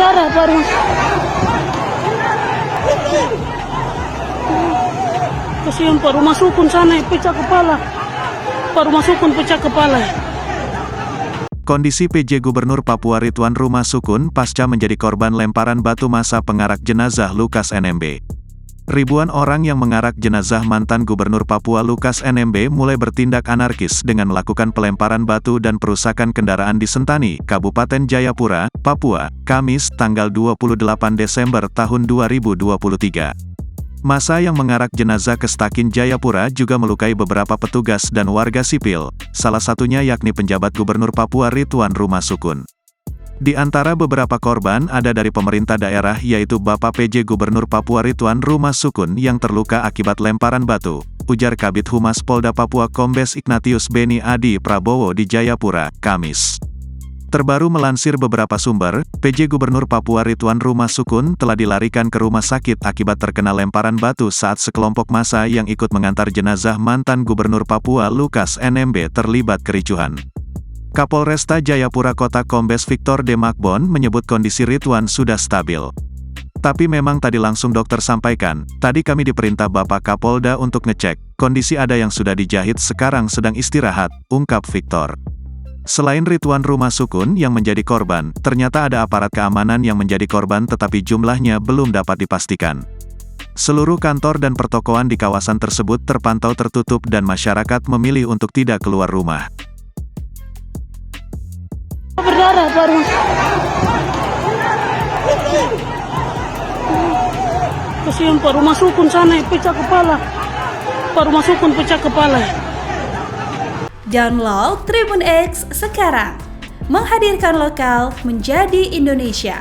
berdarah baru. Kasihan Pak, rumah sukun sana pecah kepala. Pak, rumah sukun pecah kepala. Kondisi PJ Gubernur Papua Ridwan Rumah Sukun pasca menjadi korban lemparan batu massa pengarak jenazah Lukas NMB. Ribuan orang yang mengarak jenazah mantan Gubernur Papua Lukas NMB mulai bertindak anarkis dengan melakukan pelemparan batu dan perusakan kendaraan di Sentani, Kabupaten Jayapura, Papua, Kamis, tanggal 28 Desember tahun 2023. Massa yang mengarak jenazah ke Stakin Jayapura juga melukai beberapa petugas dan warga sipil, salah satunya yakni penjabat Gubernur Papua Ridwan Rumah Sukun. Di antara beberapa korban ada dari pemerintah daerah yaitu Bapak PJ Gubernur Papua Ridwan Rumah Sukun yang terluka akibat lemparan batu, ujar Kabid Humas Polda Papua Kombes Ignatius Beni Adi Prabowo di Jayapura, Kamis. Terbaru melansir beberapa sumber, PJ Gubernur Papua Ridwan Rumah Sukun telah dilarikan ke rumah sakit akibat terkena lemparan batu saat sekelompok massa yang ikut mengantar jenazah mantan Gubernur Papua Lukas NMB terlibat kericuhan. Kapolresta Jayapura Kota Kombes Victor D. Makbon menyebut kondisi Ridwan sudah stabil. Tapi memang tadi langsung dokter sampaikan, tadi kami diperintah Bapak Kapolda untuk ngecek, kondisi ada yang sudah dijahit sekarang sedang istirahat, ungkap Victor. Selain Ridwan Rumah Sukun yang menjadi korban, ternyata ada aparat keamanan yang menjadi korban tetapi jumlahnya belum dapat dipastikan. Seluruh kantor dan pertokoan di kawasan tersebut terpantau tertutup dan masyarakat memilih untuk tidak keluar rumah. Berdarah baru. Kasihan Pak, rumah sukun sana pecah kepala. Pak, rumah sukun pecah kepala. Download Tribun X sekarang, menghadirkan lokal menjadi Indonesia.